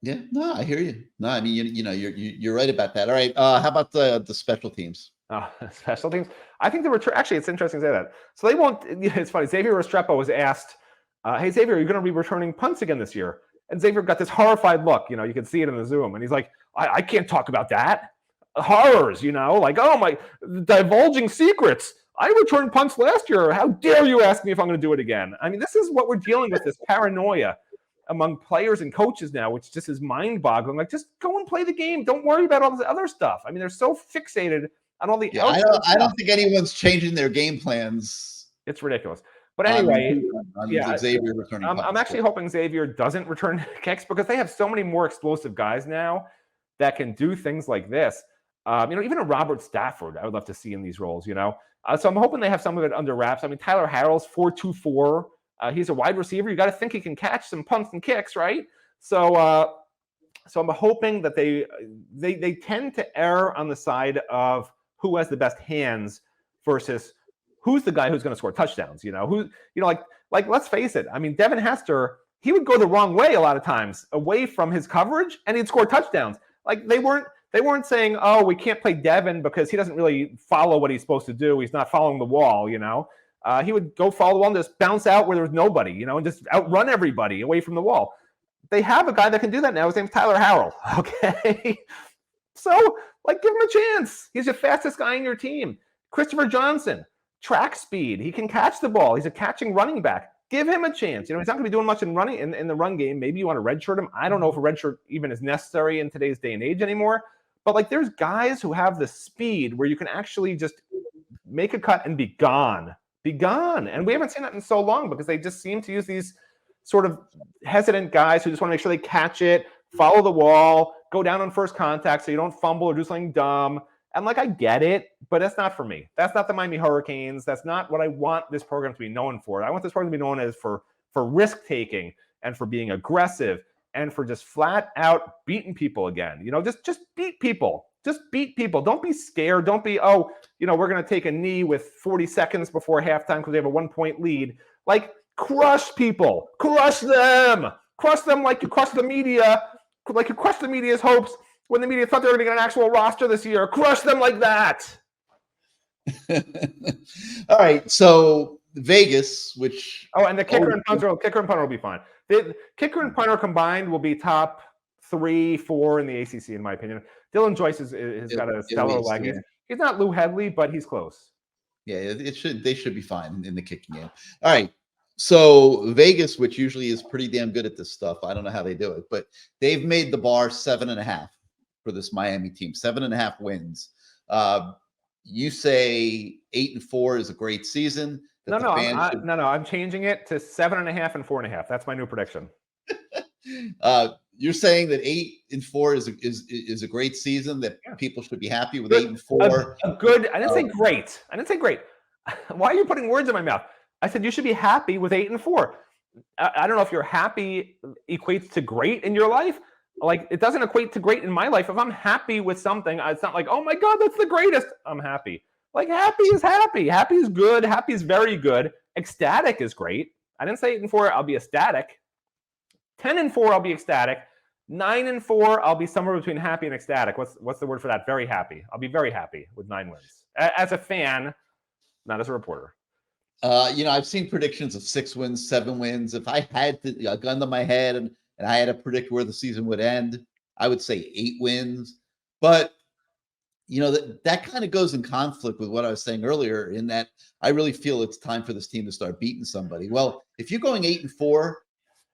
Yeah, no, I hear you. No, I mean, you're right about that. All right, how about the special teams? Special teams. I think the return. Actually, it's interesting to say that. So they won't. It's funny. Xavier Restrepo was asked, "Hey, Xavier, are you going to be returning punts again this year?" And Xavier got this horrified look. You can see it in the Zoom, and he's like, "I can't talk about that. Horrors, like, oh my, divulging secrets. I returned punts last year. How dare you ask me if I'm going to do it again?" I mean, this is what we're dealing with, this paranoia among players and coaches now, which just is mind-boggling. Like, just go and play the game. Don't worry about all this other stuff. I mean, they're so fixated on all the I don't think anyone's changing their game plans. It's ridiculous. But anyway, Xavier returning. I'm actually hoping Xavier doesn't return kicks because they have so many more explosive guys now that can do things like this. Even a Robert Stafford, I would love to see in these roles, So I'm hoping they have some of it under wraps. I mean, Tyler Harrell's 4.24. He's a wide receiver. You got to think he can catch some punts and kicks, right? So I'm hoping that they tend to err on the side of who has the best hands versus who's the guy who's going to score touchdowns. Like let's face it. I mean, Devin Hester, he would go the wrong way a lot of times, away from his coverage, and he'd score touchdowns. Like they weren't saying, oh, we can't play Devin because he doesn't really follow what he's supposed to do. He's not following the wall, He would go follow the wall and just bounce out where there's nobody, and just outrun everybody away from the wall. They have a guy that can do that now. His name's Tyler Harrell, okay? So, give him a chance. He's the fastest guy in your team. Christopher Johnson, track speed. He can catch the ball. He's a catching running back. Give him a chance. He's not going to be doing much in the run game. Maybe you want to redshirt him. I don't know if a redshirt even is necessary in today's day and age anymore. But, there's guys who have the speed where you can actually just make a cut and be gone. Be gone. And we haven't seen that in so long because they just seem to use these sort of hesitant guys who just want to make sure they catch it, follow the wall, go down on first contact so you don't fumble or do something dumb. And I get it, but that's not for me. That's not the Miami Hurricanes. That's not what I want this program to be known for. I want this program to be known as for risk taking and for being aggressive and for just flat out beating people again. You know, just beat people. Just beat people. Don't be scared. Don't be, oh, you know, we're going to take a knee with 40 seconds before halftime because we have a 1-point lead. Like, crush people. Crush them. Crush them like you crush the media, like you crushed the media's hopes when the media thought they were going to get an actual roster this year. Crush them like that. All right. So Vegas, which and the kicker and punter will be fine. The kicker and punter combined will be top 3, 4 in the ACC, in my opinion. Dylan Joyce has got a stellar leg. He's not Lou Headley, but he's close. Yeah, they should be fine in the kicking game. All right. So Vegas, which usually is pretty damn good at this stuff, I don't know how they do it, but they've made the bar 7.5 for this Miami team. 7.5 wins. You say 8-4 is a great season. No, I'm changing it to 7.5 and 4.5. That's my new prediction. You're saying that 8-4 is a great season, that people should be happy with 8-4. Good. I didn't say great. Why are you putting words in my mouth? I said you should be happy with 8-4. I don't know if you're happy equates to great in your life. Like, it doesn't equate to great in my life. If I'm happy with something, it's not like, oh my God, that's the greatest. I'm happy. Like, happy is happy. Happy is good. Happy is very good. Ecstatic is great. I didn't say 8-4. I'll be ecstatic. 10-4, I'll be ecstatic. 9-4, I'll be somewhere between happy and ecstatic. What's the word for that? Very happy. I'll be very happy with 9 wins. As a fan, not as a reporter. I've seen predictions of 6 wins, 7 wins. If I had a gun to my head and I had to predict where the season would end, I would say 8 wins. But, that kind of goes in conflict with what I was saying earlier, in that I really feel it's time for this team to start beating somebody. Well, if you're going 8-4,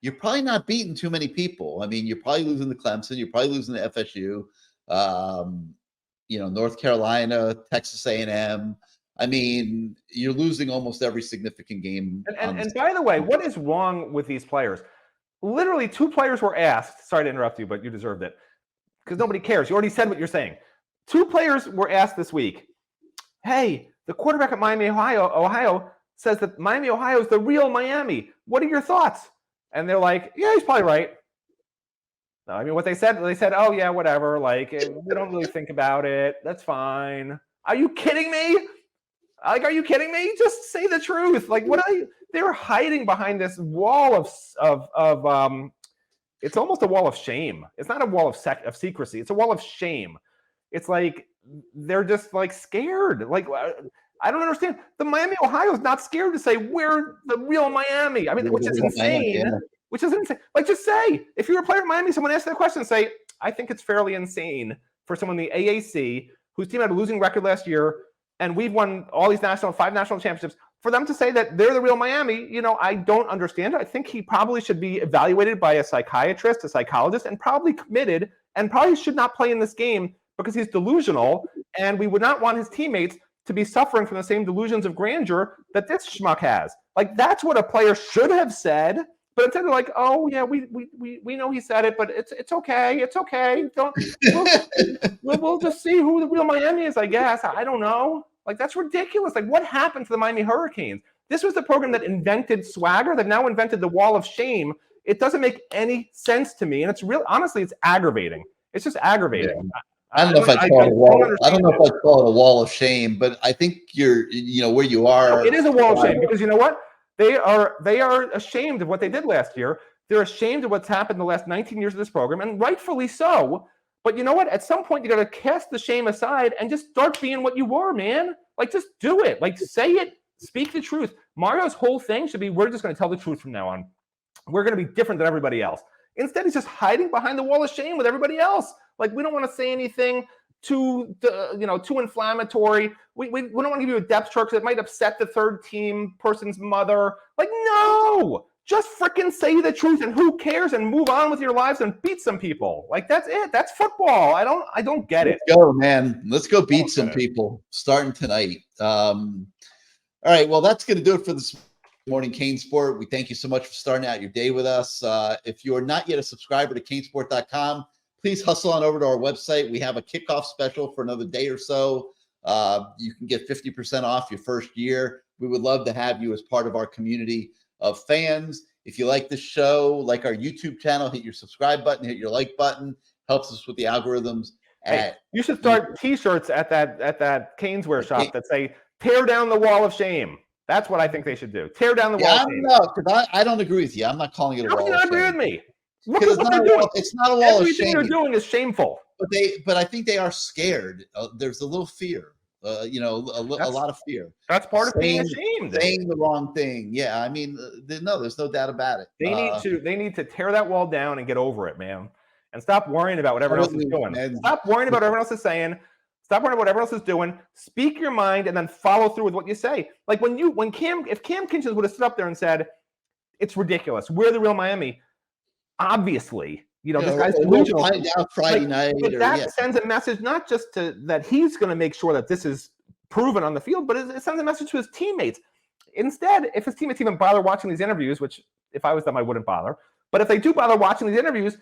you're probably not beating too many people. I mean, you're probably losing to Clemson. You're probably losing to FSU, North Carolina, Texas A&M. I mean, you're losing almost every significant game. And by the way, what is wrong with these players? Literally 2 players were asked. Sorry to interrupt you, but you deserved it because nobody cares. You already said what you're saying. 2 players were asked this week, hey, the quarterback at Miami, Ohio says that Miami, Ohio is the real Miami. What are your thoughts? And they're like, yeah, he's probably right. No, I mean, what they said, oh, yeah, whatever. Like, we don't really think about it. That's fine. Are you kidding me? Like, are you kidding me? Just say the truth. Like, they were hiding behind this wall of it's almost a wall of shame. It's not a wall of secrecy. It's a wall of shame. It's like, they're just like scared. Like, I don't understand. The Miami, Ohio is not scared to say we're the real Miami. I mean, which is insane. Which is insane. Like, just say, if you're a player at Miami, someone asks that question, say, I think it's fairly insane for someone in the AAC whose team had a losing record last year, and we've won all these 5 national championships, for them to say that they're the real Miami. I don't understand it. I think he probably should be evaluated by a psychiatrist, a psychologist, and probably committed, and probably should not play in this game because he's delusional, and we would not want his teammates to be suffering from the same delusions of grandeur that this schmuck has. Like, that's what a player should have said. But instead they're like, oh yeah, we know he said it, but it's okay. It's okay. We'll just see who the real Miami is, I guess. I don't know. Like, that's ridiculous. Like, what happened to the Miami Hurricanes? This was the program that invented swagger. They've now invented the wall of shame. It doesn't make any sense to me. And it's real, honestly, it's aggravating. It's just aggravating. Yeah. I don't know if I call it a wall. I don't know if I call it a wall of shame, but I think you're, where you are. No, it is a wall of shame, because you know what? They are ashamed of what they did last year. They're ashamed of what's happened in the last 19 years of this program, and rightfully so. But you know what? At some point, you got to cast the shame aside and just start being what you were, man. Like, just do it. Like, say it. Speak the truth. Mario's whole thing should be, we're just going to tell the truth from now on. We're going to be different than everybody else. Instead, he's just hiding behind the wall of shame with everybody else. Like, we don't want to say anything too inflammatory. We don't want to give you a depth chart because it might upset the third team person's mother. Like, no, just freaking say the truth, and who cares, and move on with your lives and beat some people. Like, that's it. That's football. I don't get it. Let's go, man. Let's go beat some people starting tonight. All right. Well, that's going to do it for this morning, CaneSport. We thank you so much for starting out your day with us. If you are not yet a subscriber to CaneSport.com, please hustle on over to our website. We have a kickoff special for another day or so. You can get 50% off your first year. We would love to have you as part of our community. of fans. If you like the show, like our YouTube channel, hit your subscribe button, hit your like button. Helps us with the algorithms. Hey, you should start T-shirts at that Keynesware shop that say "Tear down the wall of shame." That's what I think they should do. Tear down the wall of shame. No, because I don't agree with you. I'm not calling it a wall of shame. How can you not agree with me? Look at what they're doing. It's not a wall of shame. Everything they're doing is shameful. But I think they are scared. There's a little fear. A lot of fear. That's part of being ashamed. Saying the wrong thing. Yeah, I mean, there's no doubt about it. They need to tear that wall down and get over it, man. And stop worrying about what everyone else is doing. Stop worrying about what everyone else is saying. Stop worrying about what everyone else is doing. Speak your mind and then follow through with what you say. Like if Cam Kinchins would have stood up there and said, "It's ridiculous. We're the real Miami." Obviously, this guy's delusional. Find out Friday night. But that sends a message not just that he's going to make sure that this is proven on the field, but it sends a message to his teammates. Instead, if his teammates even bother watching these interviews, which if I was them, I wouldn't bother. But if they do bother watching these interviews,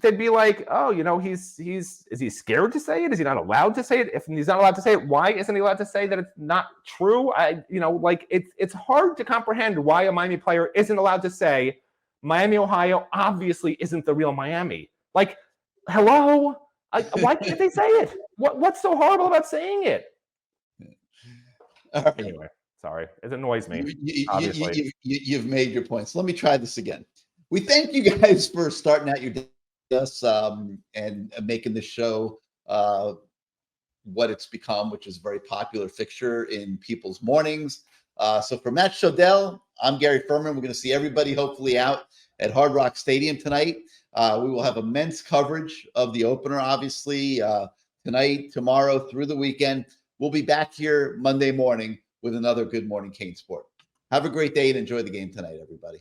they'd be like, "Oh, is he scared to say it? Is he not allowed to say it? If he's not allowed to say it, why isn't he allowed to say that it's not true?" It's hard to comprehend why a Miami player isn't allowed to say Miami, Ohio obviously isn't the real Miami. Like, hello? Why can't they say it? What's so horrible about saying it? Right. Anyway, sorry. It annoys me, obviously. You've made your points. Let me try this again. We thank you guys for starting out your day with us and making the show what it's become, which is a very popular fixture in people's mornings. So for Matt Shodell, I'm Gary Ferman. We're going to see everybody hopefully out at Hard Rock Stadium tonight. We will have immense coverage of the opener, obviously, tonight, tomorrow, through the weekend. We'll be back here Monday morning with another Good Morning CaneSport. Have a great day and enjoy the game tonight, everybody.